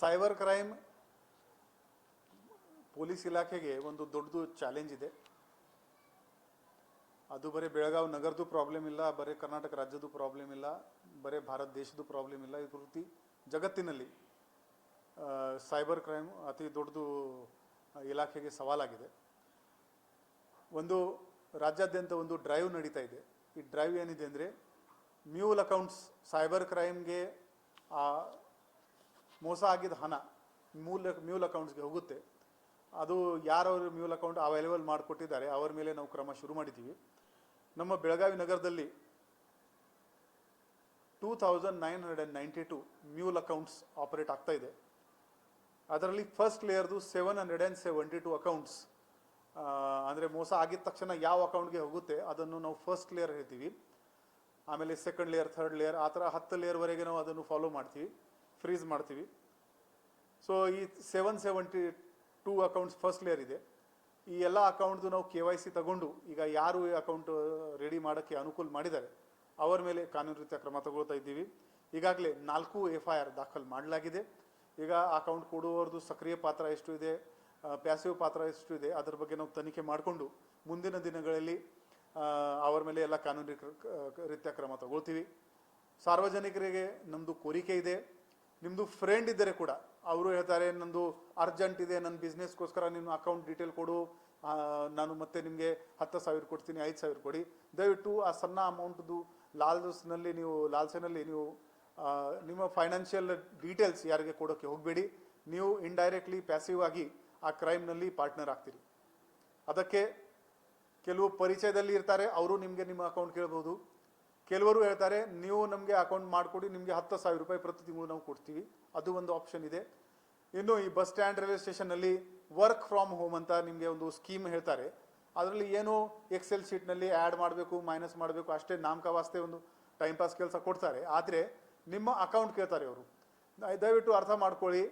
Cyber crime police ಇಲಾಖೆಗೆ ಒಂದು ದೊಡ್ಡದು ಚಾಲೆಂಜ್ ಇದೆ. ಅದು ಬರೀ ಬೆಳಗಾವಿ ನಗರದ್ದು ಪ್ರಾಬ್ಲಮ್ ಇಲ್ಲ, ಬರೀ ಕರ್ನಾಟಕ ರಾಜ್ಯದ್ದು ಪ್ರಾಬ್ಲಮ್ ಇಲ್ಲ, ಬರೀ ಭಾರತ ದೇಶದ್ದು ಪ್ರಾಬ್ಲಮ್ ಇಲ್ಲ. ಇದು ಪೂರ್ತಿ ಜಗತ್ತಿನಲ್ಲಿ ಸೈಬರ್ ಕ್ರೈಮ್ ಅತಿ ದೊಡ್ಡದು ಇಲಾಖೆಗೆ ಸವಾಲಾಗಿದೆ. ಒಂದು ರಾಜ್ಯಾದ್ಯಂತ ಒಂದು ಡ್ರೈವ್ ನಡೀತಾ ಇದೆ. ಈ ಡ್ರೈವ್ ಏನಿದೆ ಅಂದರೆ ಮ್ಯೂಲ್ ಅಕೌಂಟ್ಸ್, ಸೈಬರ್ ಕ್ರೈಮ್ಗೆ ಮೋಸ ಆಗಿದ್ದ ಹಣ ಮ್ಯೂಲ್ ಅಕೌಂಟ್ಸ್ಗೆ ಹೋಗುತ್ತೆ. ಅದು ಯಾರವರು ಮ್ಯೂಲ್ ಅಕೌಂಟ್ ಅವೈಲೇಬಲ್ ಮಾಡಿಕೊಟ್ಟಿದ್ದಾರೆ ಅವರ ಮೇಲೆ ನಾವು ಕ್ರಮ ಶುರು ಮಾಡಿದ್ದೀವಿ. ನಮ್ಮ ಬೆಳಗಾವಿ ನಗರದಲ್ಲಿ 2992 ಮ್ಯೂಲ್ ಅಕೌಂಟ್ಸ್ ಆಪರೇಟ್ ಆಗ್ತಾ ಇದೆ. ಅದರಲ್ಲಿ ಫಸ್ಟ್ ಲೇಯರ್ದು 772 ಅಕೌಂಟ್ಸ್, ಅಂದರೆ ಮೋಸ ಆಗಿದ ತಕ್ಷಣ ಯಾವ ಅಕೌಂಟ್ಗೆ ಹೋಗುತ್ತೆ ಅದನ್ನು ನಾವು ಫಸ್ಟ್ ಲೇಯರ್ ಹೇಳ್ತೀವಿ. ಆಮೇಲೆ ಸೆಕೆಂಡ್ ಲೇಯರ್, ಥರ್ಡ್ ಲೇಯರ್, ಆ ಥರ 10 ಲೇಯರ್ವರೆಗೆ ನಾವು ಅದನ್ನು ಫಾಲೋ ಮಾಡ್ತೀವಿ, ಫ್ರೀಸ್ ಮಾಡ್ತೀವಿ. ಸೊ ಈ 772 ಅಕೌಂಟ್ಸ್ ಫಸ್ಟ್ ಲೇಯರ್ ಇದೆ. ಈ ಎಲ್ಲ ಅಕೌಂಟ್ದು ನಾವು KYC ತಗೊಂಡು ಈಗ ಯಾರು ಈ ಅಕೌಂಟ್ ರೆಡಿ ಮಾಡೋಕ್ಕೆ ಅನುಕೂಲ ಮಾಡಿದ್ದಾರೆ ಅವರ ಮೇಲೆ ಕಾನೂನು ರೀತಿಯ ಕ್ರಮ ತಗೊಳ್ತಾ ಇದ್ದೀವಿ. ಈಗಾಗಲೇ 4 FIR ದಾಖಲು ಮಾಡಲಾಗಿದೆ. ಈಗ ಅಕೌಂಟ್ ಕೊಡುವವ್ರದ್ದು ಸಕ್ರಿಯ ಪಾತ್ರ ಎಷ್ಟು ಇದೆ, ಪ್ಯಾಸಿವ್ ಪಾತ್ರ ಎಷ್ಟು ಇದೆ, ಅದರ ಬಗ್ಗೆ ನಾವು ತನಿಖೆ ಮಾಡಿಕೊಂಡು ಮುಂದಿನ ದಿನಗಳಲ್ಲಿ ಅವರ ಮೇಲೆ ಎಲ್ಲ ಕಾನೂನು ರೀತಿಯ ಕ್ರಮ ತಗೊಳ್ತೀವಿ. ಸಾರ್ವಜನಿಕರಿಗೆ ನಮ್ಮದು ಕೋರಿಕೆ ಇದೆ, ನಿಮ್ಮದು ಫ್ರೆಂಡ್ ಇದ್ದರೆ ಕೂಡ ಅವರು ಹೇಳ್ತಾರೆ ನಂದು ಅರ್ಜೆಂಟ್ ಇದೆ, ನನ್ನ ಬಿಸ್ನೆಸ್ಗೋಸ್ಕರ ನಿಮ್ಮ ಅಕೌಂಟ್ ಡೀಟೇಲ್ ಕೊಡು, ನಾನು ಮತ್ತೆ ನಿಮಗೆ 10,000 ಕೊಡ್ತೀನಿ, 5,000 ಕೊಡಿ. ದಯವಿಟ್ಟು ಆ ಸಣ್ಣ ಅಮೌಂಟ್ದು ಲಾಲ್ಸೆನಲ್ಲಿ ನೀವು ನಿಮ್ಮ ಫೈನಾನ್ಷಿಯಲ್ ಡೀಟೇಲ್ಸ್ ಯಾರಿಗೆ ಕೊಡೋಕ್ಕೆ ಹೋಗಬೇಡಿ. ನೀವು ಇಂಡೈರೆಕ್ಟ್ಲಿ ಪ್ಯಾಸಿವ್ ಆಗಿ ಆ ಕ್ರೈಮ್ನಲ್ಲಿ ಪಾರ್ಟ್ನರ್ ಆಗ್ತೀರಿ. ಅದಕ್ಕೆ ಕೆಲವು ಪರಿಚಯದಲ್ಲಿ ಇರ್ತಾರೆ, ಅವರು ನಿಮಗೆ ನಿಮ್ಮ ಅಕೌಂಟ್ ಕೇಳ್ಬೋದು. ಕೆಲವರು ಹೇಳ್ತಾರೆ ನೀವು ನಮಗೆ ಅಕೌಂಟ್ ಮಾಡಿಕೊಡಿ, ನಿಮಗೆ 10,000 ರೂಪಾಯಿ ಪ್ರತಿ ತಿಂಗಳು ನಾವು ಕೊಡ್ತೀವಿ. ಅದು ಒಂದು ಆಪ್ಷನ್ ಇದೆ. ಇನ್ನು ಈ ಬಸ್ ಸ್ಟ್ಯಾಂಡ್, ರೈಲ್ವೆ ಸ್ಟೇಷನ್ನಲ್ಲಿ ವರ್ಕ್ ಫ್ರಾಮ್ ಹೋಮ್ ಅಂತ ನಿಮಗೆ ಒಂದು ಸ್ಕೀಮ್ ಹೇಳ್ತಾರೆ. ಅದರಲ್ಲಿ ಏನು ಎಕ್ಸೆಲ್ ಶೀಟ್ನಲ್ಲಿ ಆ್ಯಡ್ ಮಾಡಬೇಕು, ಮೈನಸ್ ಮಾಡಬೇಕು, ಅಷ್ಟೇ ನಾಮಕವಾಸ್ತೆ ಒಂದು ಟೈಮ್ ಪಾಸ್ ಕೆಲಸ ಕೊಡ್ತಾರೆ. ಆದರೆ ನಿಮ್ಮ ಅಕೌಂಟ್ ಕೇಳ್ತಾರೆ ಅವರು. ದಯವಿಟ್ಟು ಅರ್ಥ ಮಾಡ್ಕೊಳ್ಳಿ,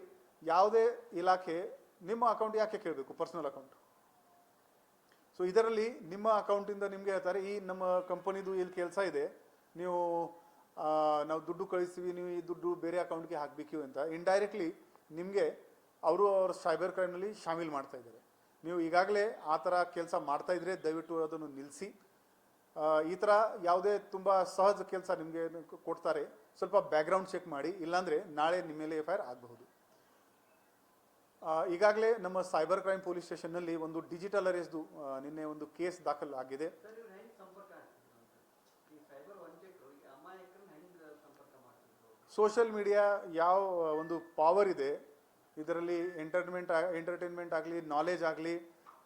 ಯಾವುದೇ ಇಲಾಖೆ ನಿಮ್ಮ ಅಕೌಂಟ್ ಯಾಕೆ ಕೇಳಬೇಕು, ಪರ್ಸನಲ್ ಅಕೌಂಟ್. ಸೊ ಇದರಲ್ಲಿ ನಿಮ್ಮ ಅಕೌಂಟಿಂದ ನಿಮಗೆ ಹೇಳ್ತಾರೆ ಈ ನಮ್ಮ ಕಂಪನಿದು ಇಲ್ಲಿ ಕೆಲಸ ಇದೆ, ನಾವು ದುಡ್ಡು ಕಳಿಸ್ತೀವಿ, ನೀವು ಈ ದುಡ್ಡು ಬೇರೆ ಅಕೌಂಟ್ಗೆ ಹಾಕಬೇಕು ಅಂತ ಇಂಡೈರೆಕ್ಟ್ಲಿ ನಿಮಗೆ ಅವ್ರ ಸೈಬರ್ ಕ್ರೈಮ್ನಲ್ಲಿ ಶಾಮೀಲ್ ಮಾಡ್ತಾ ಇದ್ದಾರೆ. ನೀವು ಈಗಾಗಲೇ ಆ ಥರ ಕೆಲಸ ಮಾಡ್ತಾ ಇದ್ರೆ ದಯವಿಟ್ಟು ಅದನ್ನು ನಿಲ್ಲಿಸಿ. ಈ ಥರ ಯಾವುದೇ ತುಂಬ ಸಹಜ ಕೆಲಸ ನಿಮಗೆ ಕೊಡ್ತಾರೆ, ಸ್ವಲ್ಪ ಬ್ಯಾಕ್ಗ್ರೌಂಡ್ ಚೆಕ್ ಮಾಡಿ, ಇಲ್ಲಾಂದರೆ ನಾಳೆ ನಿಮ್ಮ ಮೇಲೆ FIR ಆಗಬಹುದು. ಈಗಾಗಲೇ ನಮ್ಮ ಸೈಬರ್ ಕ್ರೈಮ್ ಪೊಲೀಸ್ ಸ್ಟೇಷನ್ನಲ್ಲಿ ಒಂದು ಡಿಜಿಟಲ್ ಅರೆಸ್ಟ್ದು ನಿನ್ನೆ ಒಂದು ಕೇಸ್ ದಾಖಲು ಆಗಿದೆ. ಸೋಷಿಯಲ್ ಮೀಡಿಯಾ ಯಾವ ಒಂದು ಪವರ್ ಇದೆ ಇದರಲ್ಲಿ, ಎಂಟರ್ಟೈನ್ಮೆಂಟ್ ಆಗಲಿ, ನಾಲೆಜ್ ಆಗಲಿ,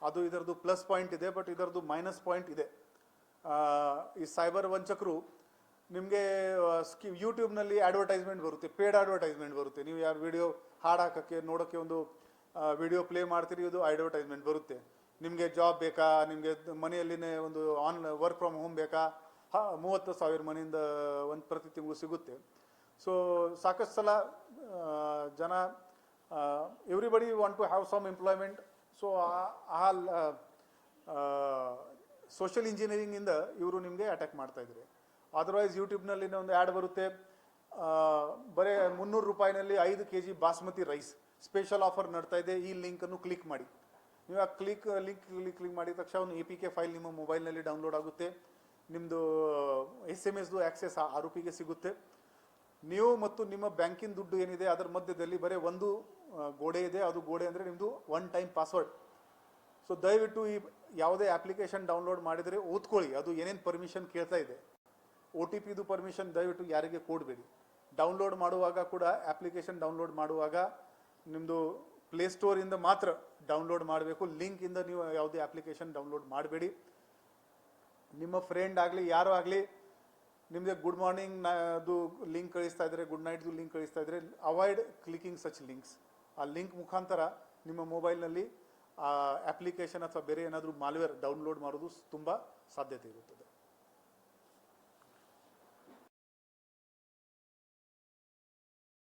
ಅದು ಇದರದ್ದು ಪ್ಲಸ್ ಪಾಯಿಂಟ್ ಇದೆ, ಬಟ್ ಇದರದ್ದು ಮೈನಸ್ ಪಾಯಿಂಟ್ ಇದೆ. ಈ ಸೈಬರ್ ವಂಚಕರು ನಿಮಗೆ ಯೂಟ್ಯೂಬ್ನಲ್ಲಿ ಅಡ್ವರ್ಟೈಸ್ಮೆಂಟ್ ಬರುತ್ತೆ, ಪೇಡ್ ಅಡ್ವರ್ಟೈಸ್ಮೆಂಟ್ ಬರುತ್ತೆ. ನೀವು ಯಾರು ವಿಡಿಯೋ ಹಾಡು ಹಾಕೋಕ್ಕೆ ನೋಡೋಕ್ಕೆ ಒಂದು ವಿಡಿಯೋ ಪ್ಲೇ ಮಾಡ್ತೀರಿ, ಇದು ಅಡ್ವರ್ಟೈಸ್ಮೆಂಟ್ ಬರುತ್ತೆ. ನಿಮಗೆ ಜಾಬ್ ಬೇಕಾ, ನಿಮಗೆ ಮನೆಯಲ್ಲಿನೇ ಒಂದು ವರ್ಕ್ ಫ್ರಮ್ ಹೋಮ್ ಬೇಕಾ, 30,000 ಮನೆಯಿಂದ ಒಂದು ಪ್ರತಿ ತಿಂಗಳು ಸಿಗುತ್ತೆ. ಸೊ ಸಾಕಷ್ಟು ಸಲ ಜನ everybody want to have some employment. So social ಇಂಜಿನಿಯರಿಂಗಿಂದ ಇವರು ನಿಮಗೆ ಅಟ್ಯಾಕ್ ಮಾಡ್ತಾ ಇದ್ದಾರೆ. ಅದರ್ವೈಸ್ ಯೂಟ್ಯೂಬ್ನಲ್ಲಿ ಒಂದು ಆ್ಯಡ್ ಬರುತ್ತೆ, ಬರೀ 300 ರೂಪಾಯಿನಲ್ಲಿ 5 kg basmati rice special offer ನಡ್ತಾ ಇದೆ, ಈ ಲಿಂಕನ್ನು ಕ್ಲಿಕ್ ಮಾಡಿ. ನೀವು ಆ ಕ್ಲಿಕ್ ಮಾಡಿದ ತಕ್ಷಣ ಒಂದು APK ಫೈಲ್ ನಿಮ್ಮ ಮೊಬೈಲ್ನಲ್ಲಿ ಡೌನ್ಲೋಡ್ ಆಗುತ್ತೆ. ನಿಮ್ಮದು SMS ಆಕ್ಸೆಸ್ ಆ ಆರೋಪಿಗೆ ಸಿಗುತ್ತೆ. ನೀವು ಮತ್ತು ನಿಮ್ಮ ಬ್ಯಾಂಕಿನ ದುಡ್ಡು ಏನಿದೆ ಅದರ ಮಧ್ಯದಲ್ಲಿ ಬರೀ ಒಂದು ಗೋಡೆ ಇದೆ, ಅದು ಗೋಡೆ ಅಂದರೆ ನಿಮ್ಮದು ಒನ್ ಟೈಮ್ ಪಾಸ್ವರ್ಡ್. ಸೊ ದಯವಿಟ್ಟು ಈ ಯಾವುದೇ ಅಪ್ಲಿಕೇಶನ್ ಡೌನ್ಲೋಡ್ ಮಾಡಿದರೆ ಓದ್ಕೊಳ್ಳಿ, ಅದು ಏನೇನು ಪರ್ಮಿಷನ್ ಕೇಳ್ತಾ ಇದೆ. OTPದು ಪರ್ಮಿಷನ್ ದಯವಿಟ್ಟು ಯಾರಿಗೆ ಕೊಡಬೇಡಿ. ಡೌನ್ಲೋಡ್ ಮಾಡುವಾಗ ಕೂಡ ಅಪ್ಲಿಕೇಶನ್ ಡೌನ್ಲೋಡ್ ಮಾಡುವಾಗ ನಿಮ್ಮದು ಪ್ಲೇಸ್ಟೋರಿಂದ ಮಾತ್ರ ಡೌನ್ಲೋಡ್ ಮಾಡಬೇಕು, ಲಿಂಕಿಂದ ನೀವು ಯಾವುದೇ ಅಪ್ಲಿಕೇಶನ್ ಡೌನ್ಲೋಡ್ ಮಾಡಬೇಡಿ. ನಿಮ್ಮ ಫ್ರೆಂಡ್ ಆಗಲಿ ಯಾರು ಆಗಲಿ ನಿಮಗೆ ಗುಡ್ ಮಾರ್ನಿಂಗ್ ಅದು ಲಿಂಕ್ ಕಳಿಸ್ತಾ ಇದ್ದಾರೆ, ಗುಡ್ ನೈಟ್ದು ಲಿಂಕ್ ಕಳಿಸ್ತಾ ಇದ್ದಾರೆ, ಅವಾಯ್ಡ್ ಕ್ಲಿಕಿಂಗ್ ಸಚ್ ಲಿಂಕ್ಸ್. ಆ ಲಿಂಕ್ ಮುಖಾಂತರ ನಿಮ್ಮ ಮೊಬೈಲ್ನಲ್ಲಿ ಆ ಅಪ್ಲಿಕೇಶನ್ ಅಥವಾ ಬೇರೆ ಏನಾದರೂ ಮಾಲ್ವೇರ್ ಡೌನ್ಲೋಡ್ ಮಾಡೋದು ತುಂಬ ಸಾಧ್ಯತೆ ಇರುತ್ತದೆ.